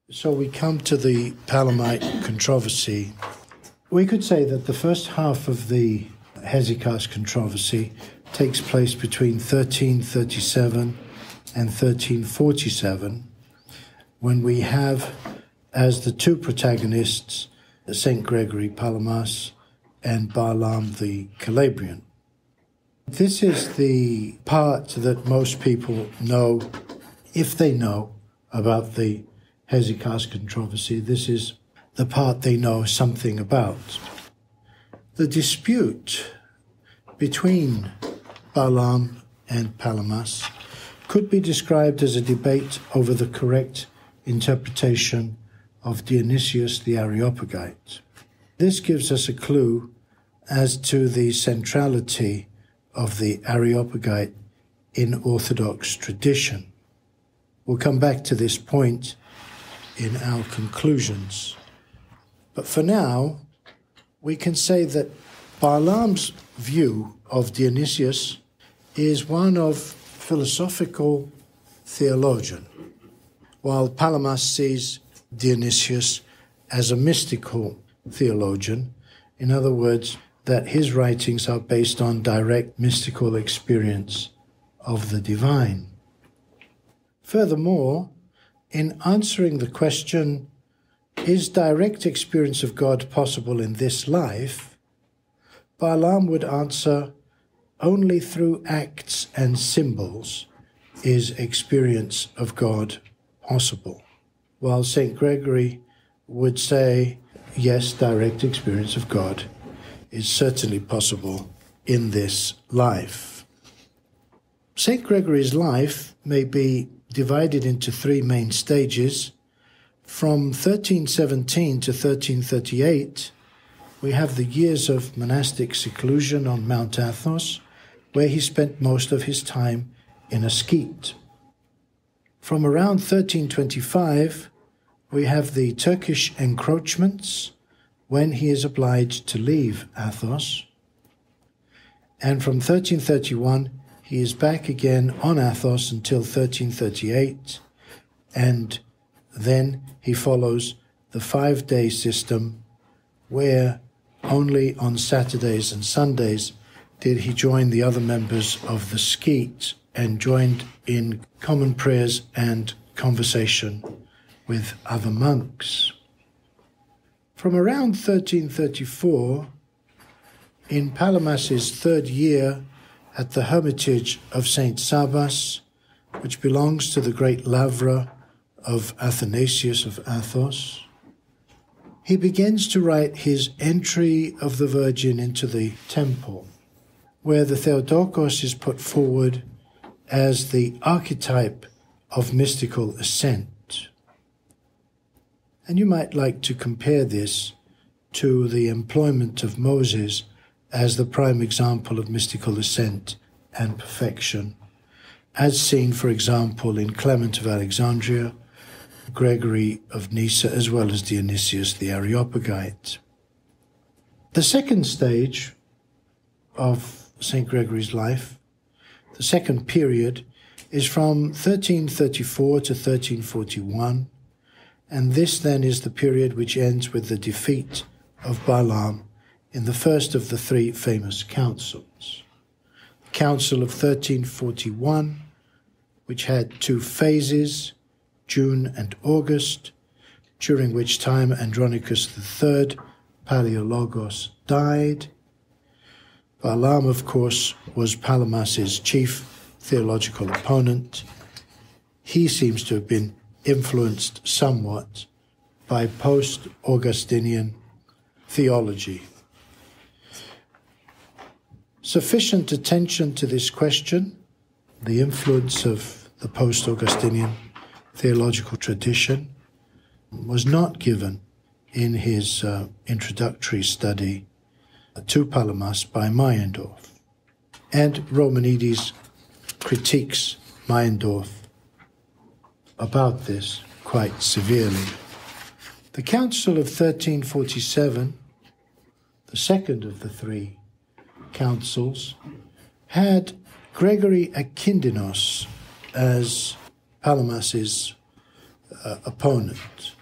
So we come to the Palamite controversy. We could say that the first half of the Hesychast controversy takes place between 1337 and 1347, when we have as the two protagonists St. Gregory Palamas and Balaam the Calabrian. This is the part that most people know, if they know about the Hesychast controversy. This is the part they know something about. The dispute between Balaam and Palamas could be described as a debate over the correct interpretation of Dionysius the Areopagite. This gives us a clue as to the centrality of the Areopagite in Orthodox tradition. We'll come back to this point in our conclusions. But for now, we can say that Balaam's view of Dionysius is one of philosophical theologian, while Palamas sees Dionysius as a mystical theologian. In other words, that his writings are based on direct mystical experience of the divine. Furthermore, in answering the question, is direct experience of God possible in this life, Balaam would answer, only through acts and symbols is experience of God possible, while St. Gregory would say, yes, direct experience of God is certainly possible in this life. St. Gregory's life may be divided into three main stages. From 1317 to 1338, we have the years of monastic seclusion on Mount Athos, where he spent most of his time in a skete. From around 1325, we have the Turkish encroachments, when he is obliged to leave Athos. And from 1331, he is back again on Athos until 1338, and then he follows the 5-day system, where only on Saturdays and Sundays did he join the other members of the skete and joined in common prayers and conversation with other monks. From around 1334, in Palamas's third year at the hermitage of St. Sabas, which belongs to the great Lavra of Athanasius of Athos, he begins to write his Entry of the Virgin into the Temple, where the Theotokos is put forward as the archetype of mystical ascent. And you might like to compare this to the employment of Moses as the prime example of mystical ascent and perfection, as seen, for example, in Clement of Alexandria, Gregory of Nyssa, as well as Dionysius the Areopagite. The second stage of St. Gregory's life, the second period, is from 1334 to 1341, and this then is the period which ends with the defeat of Balaam in the first of the three famous councils. The Council of 1341, which had two phases, June and August, during which time Andronicus III, Palaiologos, died. Balaam, of course, was Palamas's chief theological opponent. He seems to have been influenced somewhat by post-Augustinian theology. Sufficient attention to this question, the influence of the post-Augustinian theological tradition, was not given in his introductory study to Palamas by Meyendorff. And Romanides critiques Meyendorff about this quite severely. The Council of 1347, the second of the three councils, had Gregory Akindinos as Palamas's opponent.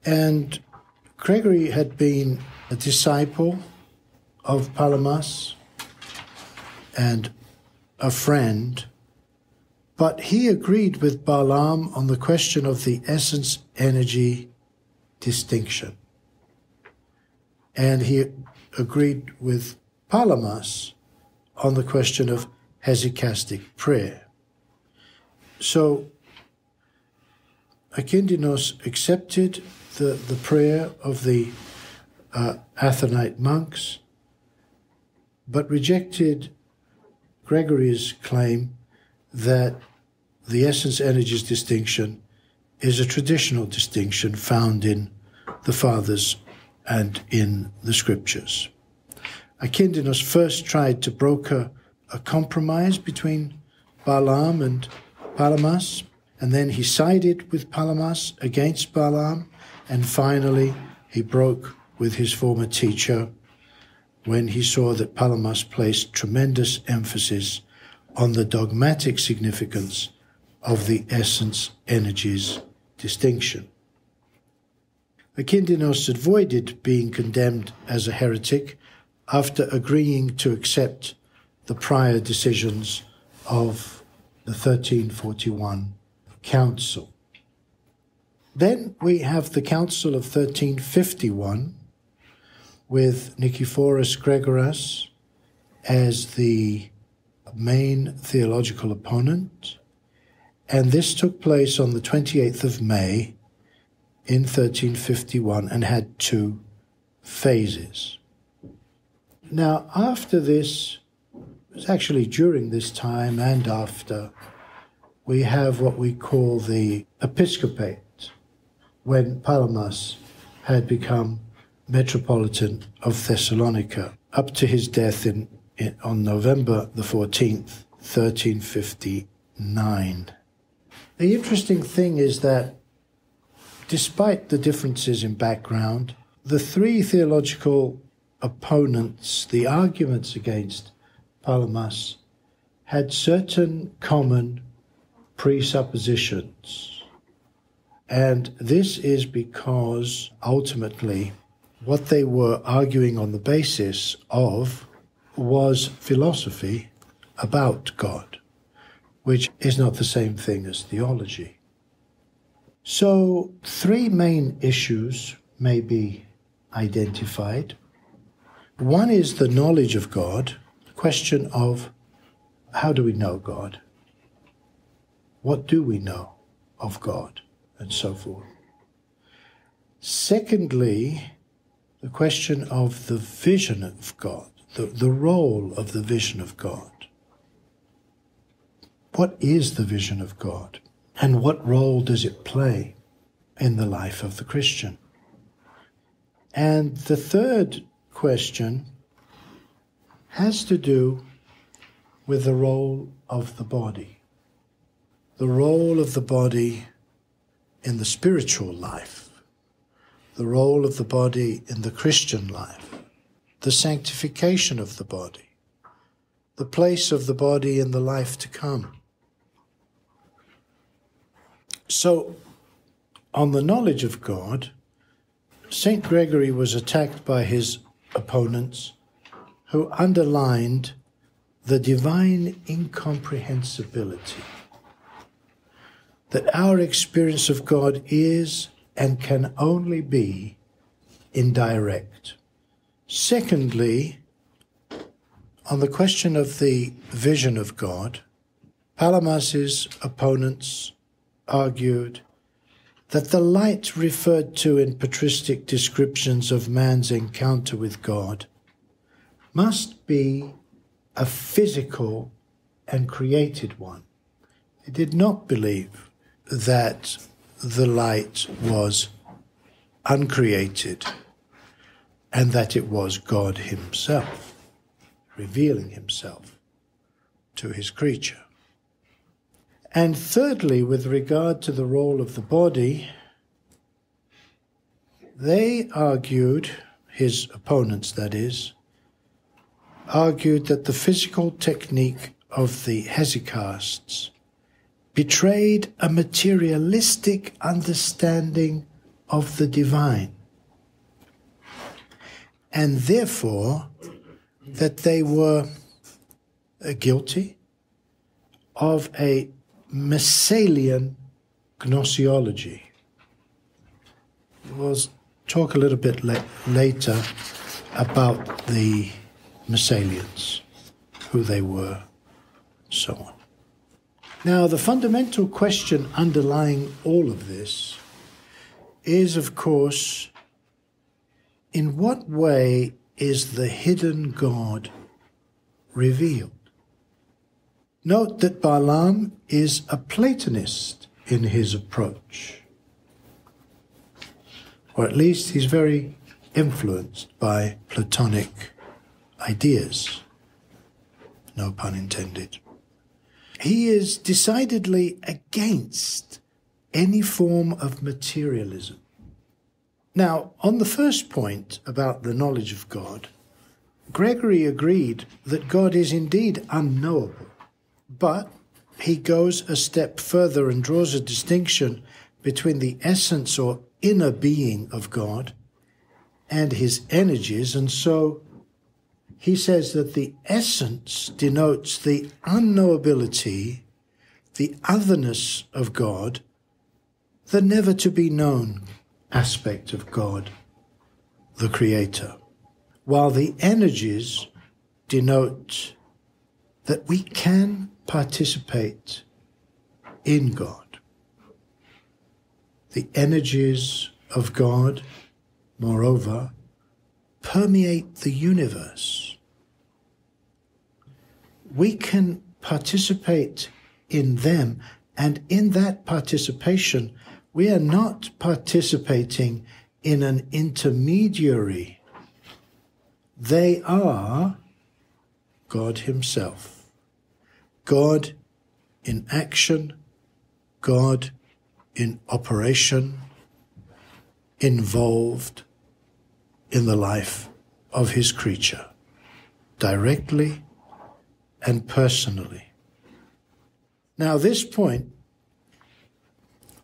And Gregory had been a disciple of Palamas and a friend, but he agreed with Barlaam on the question of the essence-energy distinction. And he agreed with Palamas on the question of hesychastic prayer. So Akintinos accepted the prayer of the Athonite monks, but rejected Gregory's claim that the essence-energies distinction is a traditional distinction found in the Fathers and in the Scriptures. Akintinos first tried to broker a compromise between Barlaam and Palamas, and then he sided with Palamas against Barlaam, and finally he broke with his former teacher when he saw that Palamas placed tremendous emphasis on the dogmatic significance of the essence-energies distinction. Akintinos avoided being condemned as a heretic after agreeing to accept the prior decisions of the 1341 Council. Then we have the Council of 1351 with Nicephorus Gregoras as the main theological opponent, and this took place on the 28th of May in 1351 and had two phases. Now, after this, it was actually during this time and after, we have what we call the episcopate, when Palamas had become Metropolitan of Thessalonica, up to his death on November the 14th, 1359. The interesting thing is that despite the differences in background, the three theological opponents, the arguments against Palamas, had certain common presuppositions. And this is because ultimately what they were arguing on the basis of was philosophy about God, which is not the same thing as theology. So three main issues may be identified. One is the knowledge of God, the question of how do we know God? What do we know of God? And so forth. Secondly, the question of the vision of God, the role of the vision of God. What is the vision of God? And what role does it play in the life of the Christian? And the third question has to do with the role of the body. The role of the body in the spiritual life. The role of the body in the Christian life. The sanctification of the body. The place of the body in the life to come. So, on the knowledge of God, St. Gregory was attacked by his opponents who underlined the divine incomprehensibility, that our experience of God is and can only be indirect. Secondly, on the question of the vision of God, Palamas's opponents argued that the light referred to in patristic descriptions of man's encounter with God must be a physical and created one. He did not believe that the light was uncreated and that it was God himself revealing himself to his creature. And thirdly, with regard to the role of the body, they argued, his opponents that is, argued that the physical technique of the hesychasts betrayed a materialistic understanding of the divine, and therefore that they were guilty of a Messalian gnoseology. We'll talk a little bit later about the Messalians, who they were, so on. Now, the fundamental question underlying all of this is, of course, in what way is the hidden God revealed? Note that Balaam is a Platonist in his approach, or at least he's very influenced by Platonic ideas, no pun intended. He is decidedly against any form of materialism. Now, on the first point about the knowledge of God, Gregory agreed that God is indeed unknowable, but he goes a step further and draws a distinction between the essence or inner being of God and his energies, and so he says that the essence denotes the unknowability, the otherness of God, the never-to-be-known aspect of God, the Creator, while the energies denote that we can participate in God. The energies of God, moreover, permeate the universe. We can participate in them, and in that participation, we are not participating in an intermediary. They are God himself. God in action, God in operation, involved in the life of his creature, directly and personally. Now, this point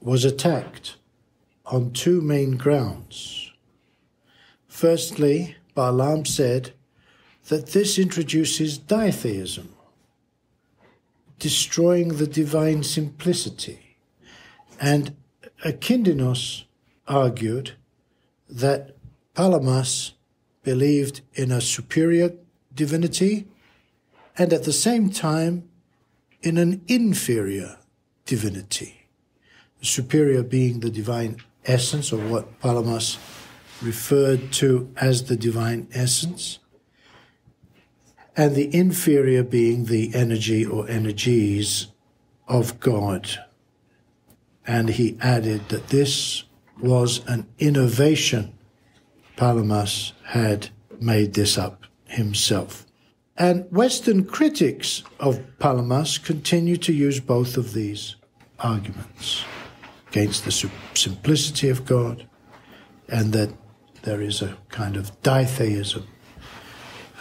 was attacked on two main grounds. Firstly, Balaam said that this introduces ditheism, destroying the divine simplicity, and Akindinos argued that Palamas believed in a superior divinity and at the same time in an inferior divinity, the superior being the divine essence, or what Palamas referred to as the divine essence, and the inferior being the energy or energies of God. And he added that this was an innovation. Palamas had made this up himself. And Western critics of Palamas continue to use both of these arguments against the simplicity of God, and that there is a kind of ditheism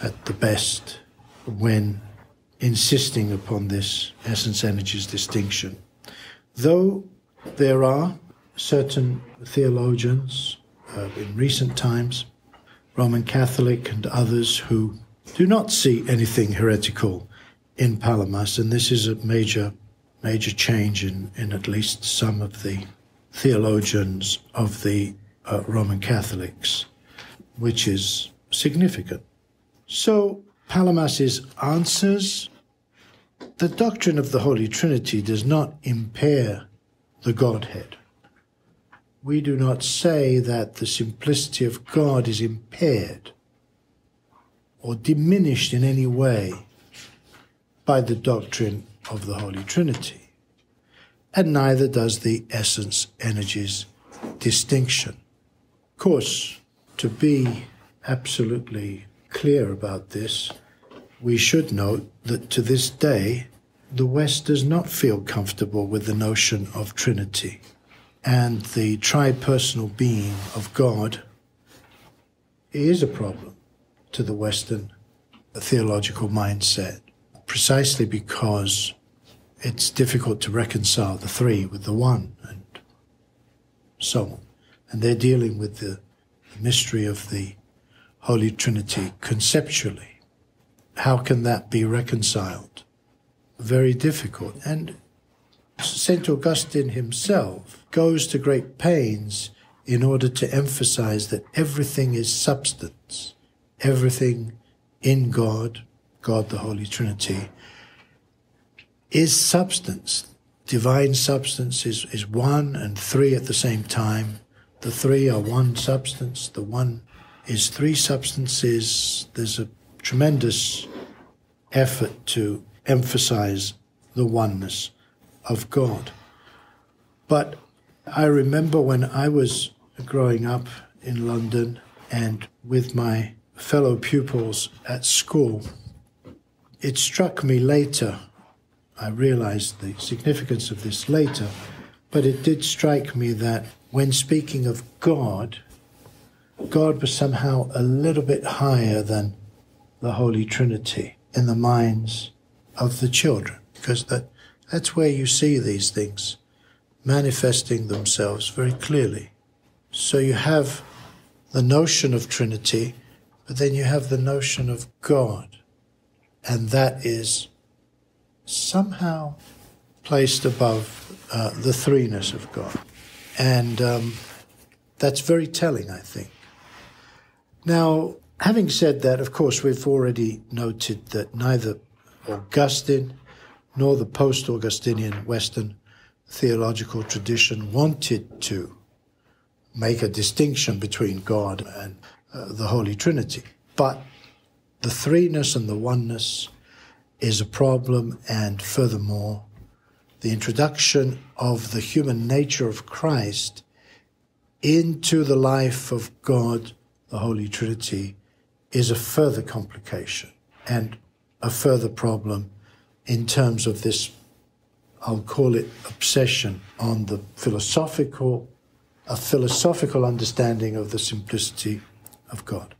at the best when insisting upon this essence-energies distinction. Though there are certain theologians in recent times, Roman Catholic and others, who do not see anything heretical in Palamas, and this is a major change in at least some of the theologians of the Roman Catholics, which is significant. So Palamas's answers: the doctrine of the Holy Trinity does not impair the Godhead. We do not say that the simplicity of God is impaired or diminished in any way by the doctrine of the Holy Trinity, and neither does the essence-energies distinction. Of course, to be absolutely clear about this, we should note that to this day, the West does not feel comfortable with the notion of Trinity, and the tri-personal being of God is a problem to the Western theological mindset, precisely because it's difficult to reconcile the three with the one, and so on. and they're dealing with the mystery of the Holy Trinity conceptually. How can that be reconciled? Very difficult. And St. Augustine himself goes to great pains in order to emphasize that everything is substance. Everything in God, God the Holy Trinity, is substance. Divine substance is one and three at the same time. The three are one substance. The one is three substances. There's a tremendous effort to emphasize the oneness of God. But I remember when I was growing up in London and with my fellow pupils at school, it struck me later, I realized the significance of this later, but it did strike me that when speaking of God, God was somehow a little bit higher than the Holy Trinity in the minds of the children, because that's where you see these things manifesting themselves very clearly. So you have the notion of Trinity, but then you have the notion of God, and that is somehow placed above the threeness of God. And that's very telling, I think. Now, having said that, of course, we've already noted that neither Augustine nor the post-Augustinian Western theological tradition wanted to make a distinction between God and the Holy Trinity. But the threeness and the oneness is a problem, and furthermore, the introduction of the human nature of Christ into the life of God, the Holy Trinity, is a further complication and a further problem in terms of this, I'll call it obsession on the philosophical understanding of the simplicity of God.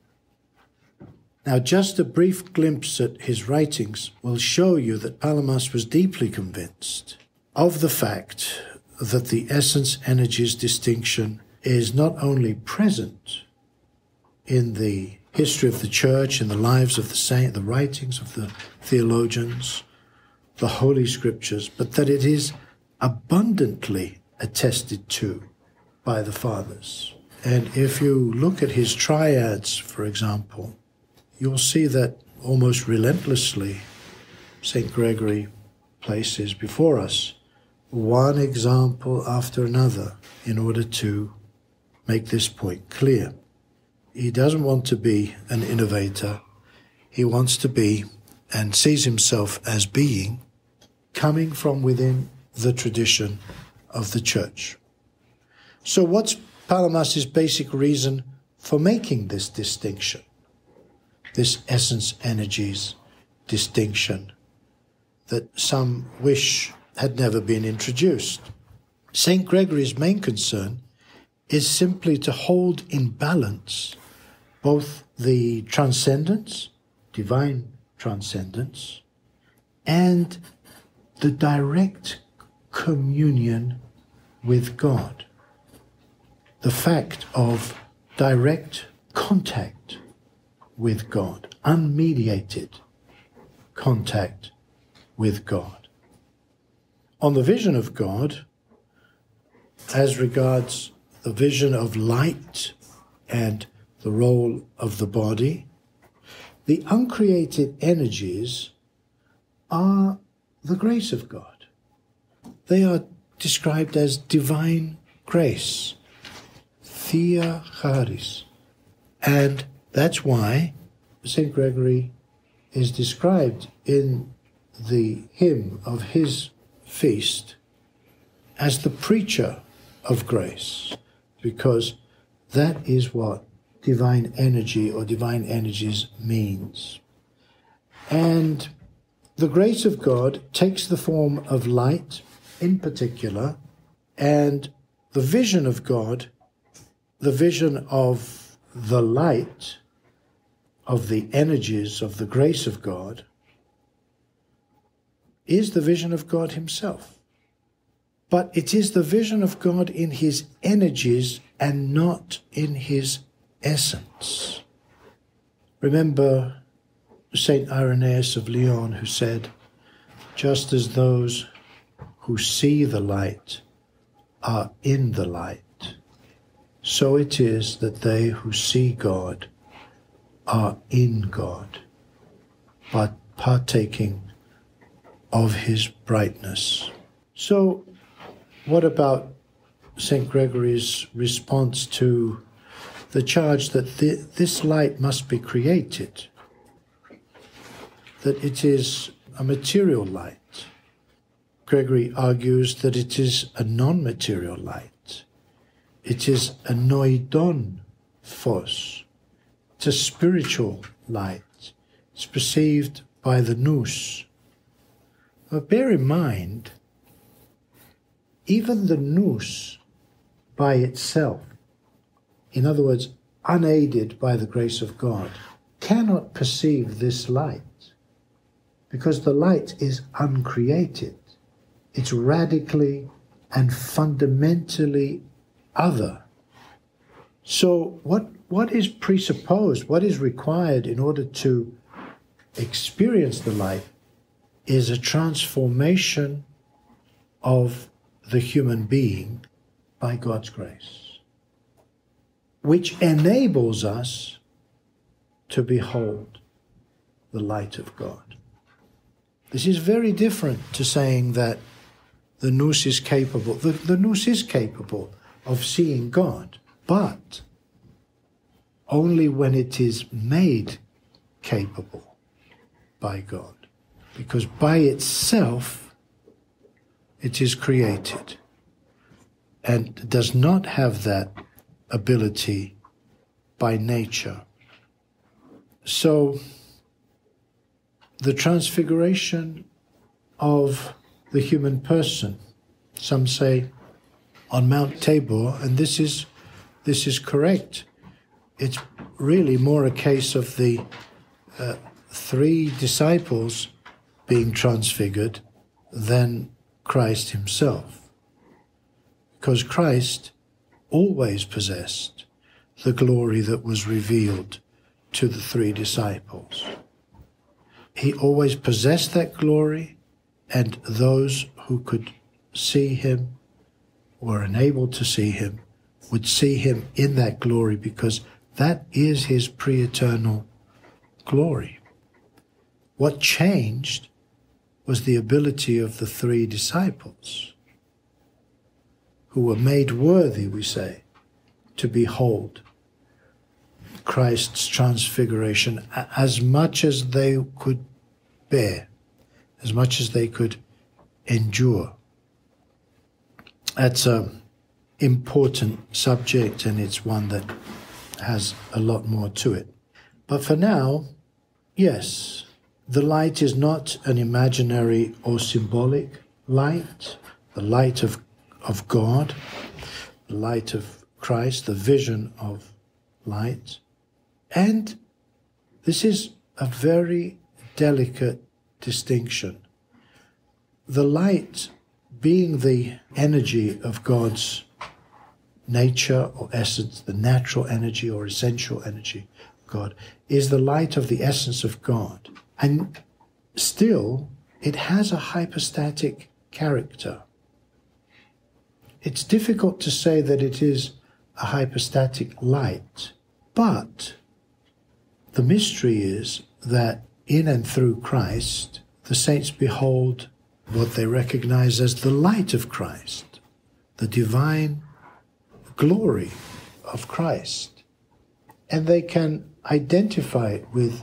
Now, just a brief glimpse at his writings will show you that Palamas was deeply convinced of the fact that the essence-energies distinction is not only present in the history of the Church, in the lives of the saints, the writings of the theologians, the Holy Scriptures, but that it is abundantly attested to by the Fathers. And if you look at his triads, for example, you'll see that almost relentlessly St. Gregory places before us one example after another in order to make this point clear. He doesn't want to be an innovator. He wants to be, and sees himself as being, coming from within the tradition of the Church. So what's Palamas' basic reason for making this distinction? This essence-energies distinction that some wish had never been introduced. St. Gregory's main concern is simply to hold in balance both the transcendence, divine transcendence, and the direct communion with God. The fact of direct contact with God, unmediated contact with God. On the vision of God, as regards the vision of light and the role of the body, the uncreated energies are the grace of God. They are described as divine grace, Thea Charis, and that's why St. Gregory is described in the hymn of his feast as the preacher of grace, because that is what divine energy or divine energies means. And the grace of God takes the form of light in particular, and the vision of God, the vision of the light, of the energies of the grace of God, is the vision of God himself. But it is the vision of God in his energies and not in his essence. Remember Saint Irenaeus of Lyon, who said, just as those who see the light are in the light, so it is that they who see God are in God, but partaking of his brightness. So, what about St. Gregory's response to the charge that this light must be created, that it is a material light? Gregory argues that it is a non-material light. It is a noidon phos. It's a spiritual light. It's perceived by the nous. But bear in mind, even the nous by itself, in other words, unaided by the grace of God, cannot perceive this light, because the light is uncreated. It's radically and fundamentally other. So what is presupposed, what is required in order to experience the light is a transformation of the human being by God's grace, which enables us to behold the light of God. This is very different to saying that the nous is capable. The nous is capable of seeing God, but only when it is made capable by God, because by itself it is created and does not have that ability by nature. So the transfiguration of the human person, some say on Mount Tabor, and this is correct. It's really more a case of the 3 disciples being transfigured than Christ himself, because Christ always possessed the glory that was revealed to the 3 disciples. He always possessed that glory, and those who could see him, were enabled to see him, would see him in that glory, because that is his pre-eternal glory. What changed was the ability of the 3 disciples, who were made worthy, we say, to behold Christ's transfiguration as much as they could bear, as much as they could endure. That's an important subject, and it's one that has a lot more to it. But for now, yes, the light is not an imaginary or symbolic light, the light of God, the light of Christ, the vision of light. And this is a very delicate distinction. The light, being the energy of God's nature or essence, the natural energy or essential energy of God, is the light of the essence of God. And still, it has a hypostatic character. It's difficult to say that it is a hypostatic light, but the mystery is that in and through Christ, the saints behold what they recognize as the light of Christ, the divine glory of Christ. And they can identify it with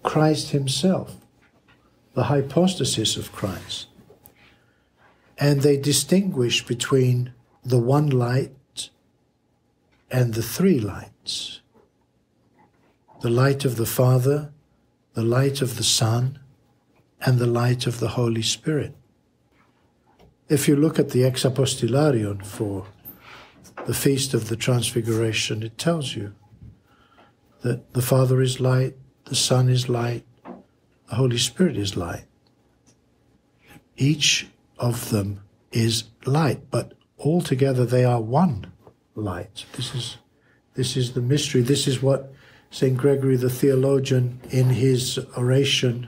Christ himself, the hypostasis of Christ. And they distinguish between the one light and the 3 lights. The light of the Father, the light of the Son, and the light of the Holy Spirit. If you look at the Ex Apostolarion for the Feast of the Transfiguration, it tells you that the Father is light, the Son is light, the Holy Spirit is light. Each of them is light, but altogether they are one. light. This is the mystery. This is what St. Gregory the theologian in his oration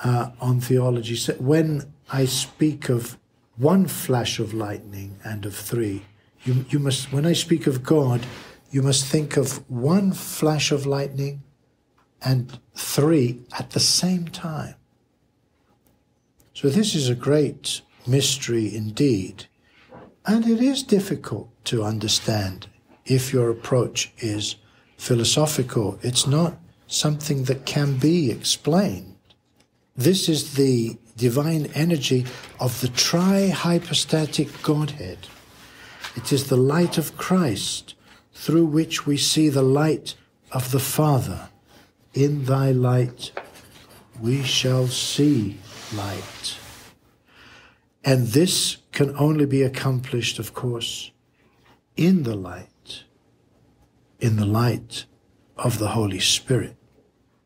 on theology said. When I speak of one flash of lightning and of three, you must, when I speak of God, you must think of one flash of lightning and three at the same time. So this is a great mystery indeed. And it is difficult to understand if your approach is philosophical. It's not something that can be explained. This is the divine energy of the tri-hypostatic Godhead. It is the light of Christ through which we see the light of the Father. In thy light we shall see light. And this can only be accomplished, of course, in the light of the Holy Spirit.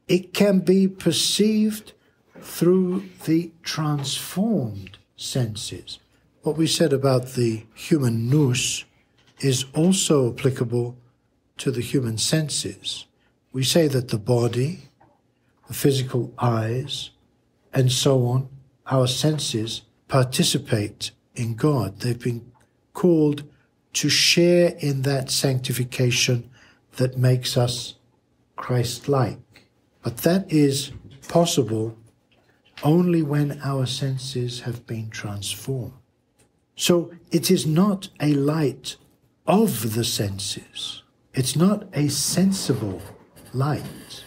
It can be perceived through the transformed senses. What we said about the human nous is also applicable to the human senses. We say that the body, the physical eyes, and so on, our senses participate in God. They've been called to share in that sanctification that makes us Christ-like. But that is possible only when our senses have been transformed. So it is not a light of the senses. It's not a sensible light.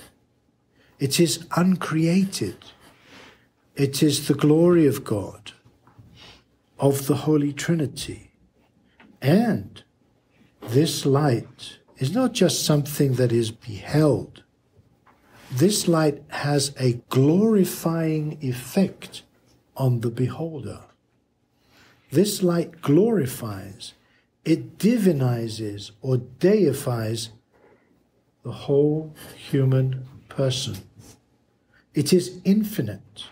It is uncreated. It is the glory of God, of the Holy Trinity. And this light is not just something that is beheld. This light has a glorifying effect on the beholder. This light glorifies, it divinizes or deifies the whole human person. It is infinite.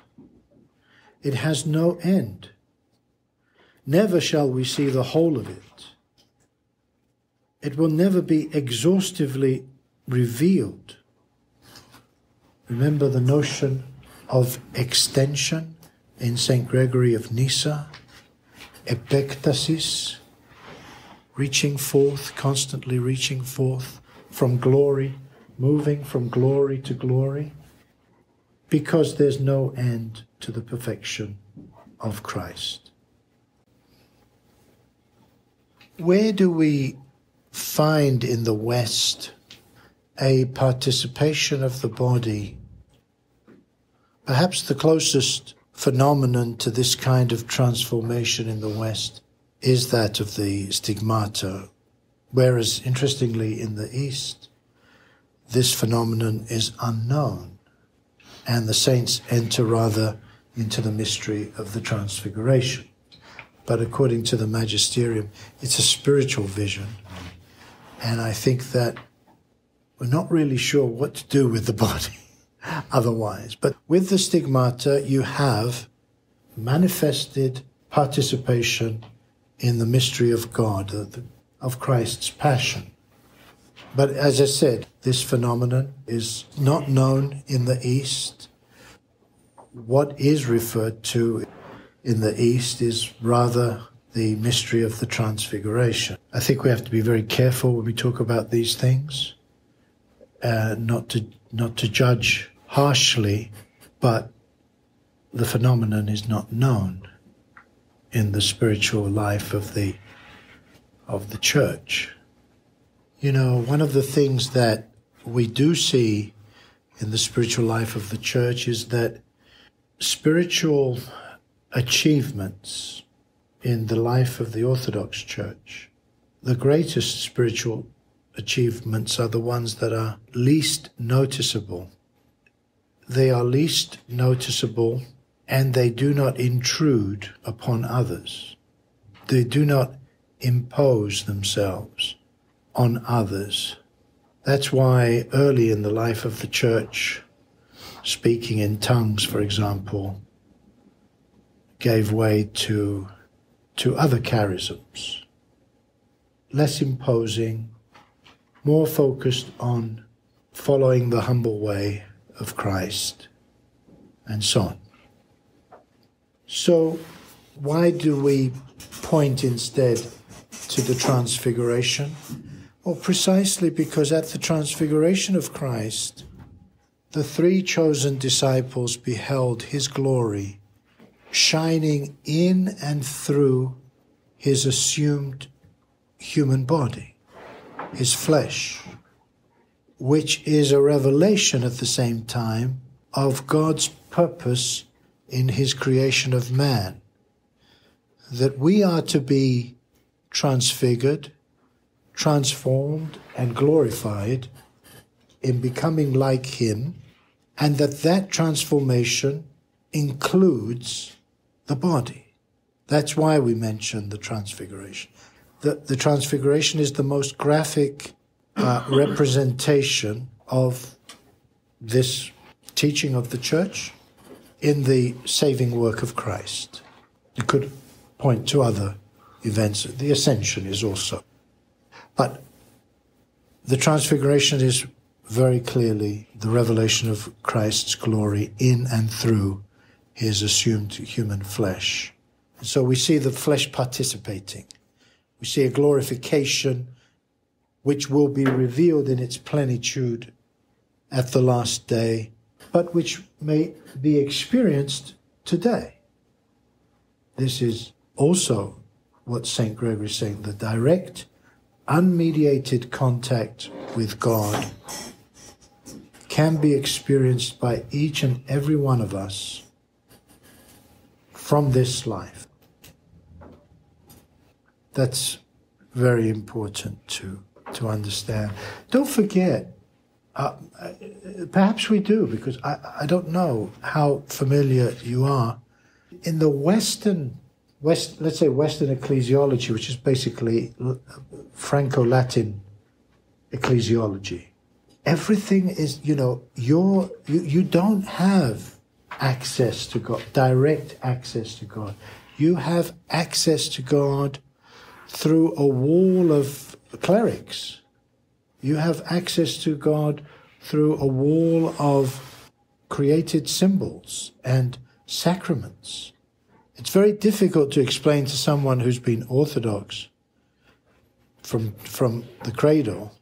It has no end. Never shall we see the whole of it. It will never be exhaustively revealed. Remember the notion of extension in St. Gregory of Nyssa, epektasis, reaching forth, constantly reaching forth from glory, moving from glory to glory, because there's no end to the perfection of Christ. Where do we find in the West a participation of the body? Perhaps the closest phenomenon to this kind of transformation in the West is that of the stigmata, whereas, interestingly, in the East, this phenomenon is unknown, and the saints enter rather into the mystery of the Transfiguration. But according to the Magisterium, it's a spiritual vision, and I think that we're not really sure what to do with the body otherwise. But with the stigmata, you have manifested participation in the mystery of God, of Christ's passion. But as I said, this phenomenon is not known in the East. What is referred to in the East is rather the mystery of the Transfiguration. I think we have to be very careful when we talk about these things, not to judge harshly, but the phenomenon is not known in the spiritual life of the Church. You know, one of the things that we do see in the spiritual life of the Church is that spiritual achievements in the life of the Orthodox Church, the greatest spiritual achievements are the ones that are least noticeable. They are least noticeable and they do not intrude upon others. They do not impose themselves on others. That's why early in the life of the Church, speaking in tongues, for example, gave way to other charisms. less imposing, more focused on following the humble way of Christ, and so on. So why do we point instead to the Transfiguration? Well, precisely because at the Transfiguration of Christ, the three chosen disciples beheld his glory shining in and through his assumed human body, his flesh, which is a revelation at the same time of God's purpose in his creation of man, that we are to be transfigured, transformed, and glorified in becoming like him, and that transformation includes the body. That's why we mention the Transfiguration. The Transfiguration is the most graphic representation of this teaching of the Church in the saving work of Christ. You could point to other events. The Ascension is also. But the Transfiguration is very clearly the revelation of Christ's glory in and through his assumed human flesh. And so we see the flesh participating. We see a glorification which will be revealed in its plenitude at the last day, but which may be experienced today. This is also what St. Gregory is saying, the direct, unmediated contact with God can be experienced by each and every one of us from this life. That's very important to understand. Don't forget, perhaps we do, because I don't know how familiar you are. In the Western ecclesiology, which is basically Franco-Latin ecclesiology, everything is, you don't have access to God, direct access to God. You have access to God through a wall of clerics. You have access to God through a wall of created symbols and sacraments. It's very difficult to explain to someone who's been Orthodox from the cradle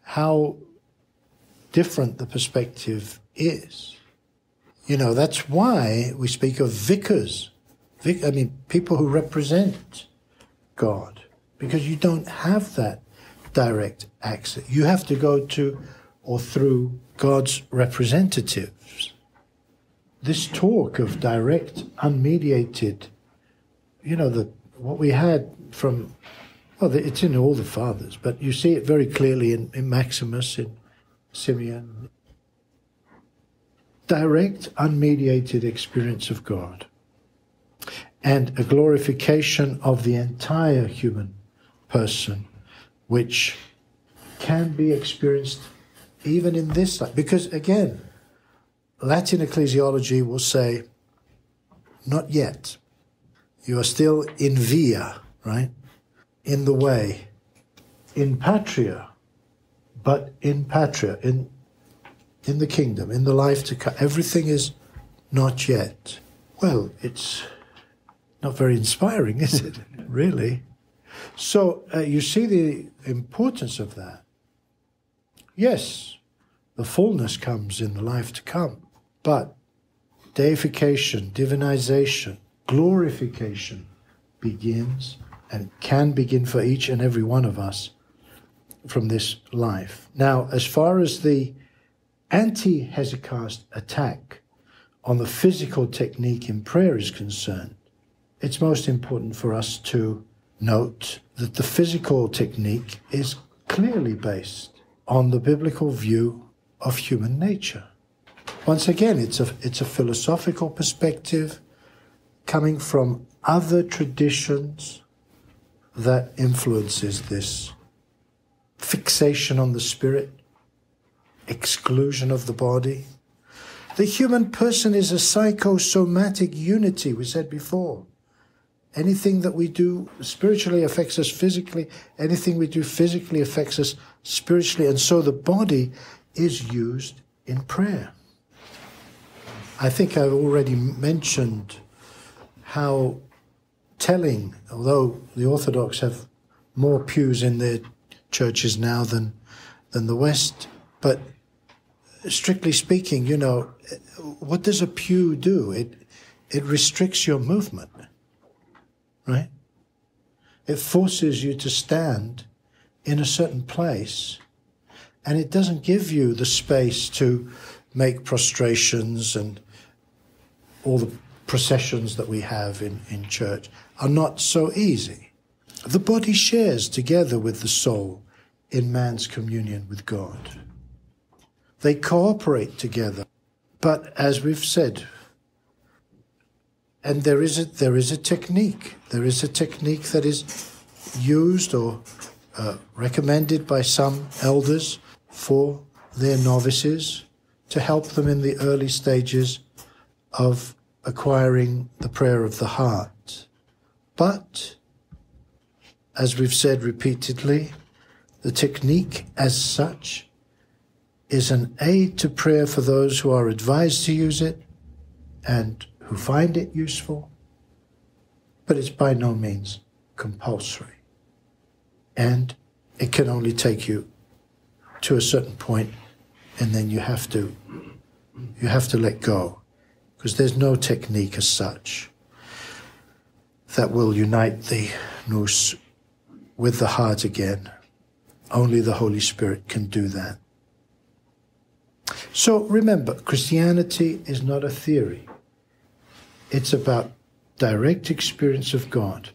how different the perspective is. That's why we speak of vicars. People who represent God, because you don't have that direct access. You have to go to or through God's representatives. This talk of direct, unmediated, what we had from, it's in all the fathers, but you see it very clearly in Maximus, in Simeon. Direct, unmediated experience of God and a glorification of the entire human person, which can be experienced even in this life. Because again, Latin ecclesiology will say, not yet. You are still in via, right? In the way. In patria, but in patria, in the kingdom, in the life to come. Everything is not yet. Well, it's not very inspiring, is it? Really? So you see the importance of that. Yes, the fullness comes in the life to come, but deification, divinization, glorification begins and can begin for each and every one of us from this life. Now, as far as the anti-Hesychast attack on the physical technique in prayer is concerned, it's most important for us to note that the physical technique is clearly based on the biblical view of human nature. Once again, it's a philosophical perspective coming from other traditions that influences this fixation on the spirit, exclusion of the body. The human person is a psychosomatic unity, we said before. anything that we do spiritually affects us physically. Anything we do physically affects us spiritually. And so the body is used in prayer. I think I've already mentioned how telling, although the Orthodox have more pews in their churches now than the West, but strictly speaking, you know, what does a pew do? It restricts your movement, right? It forces you to stand in a certain place, and it doesn't give you the space to make prostrations, and all the processions that we have in church are not so easy. The body shares together with the soul in man's communion with God. They cooperate together. But as we've said, and there is a technique. There is a technique that is used or recommended by some elders for their novices to help them in the early stages of acquiring the prayer of the heart. But, as we've said repeatedly, the technique as such is an aid to prayer for those who are advised to use it and who find it useful, but it's by no means compulsory. And it can only take you to a certain point, and then you have to let go, because there's no technique as such that will unite the nous with the heart again. Only the Holy Spirit can do that. So remember, Christianity is not a theory. It's about direct experience of God.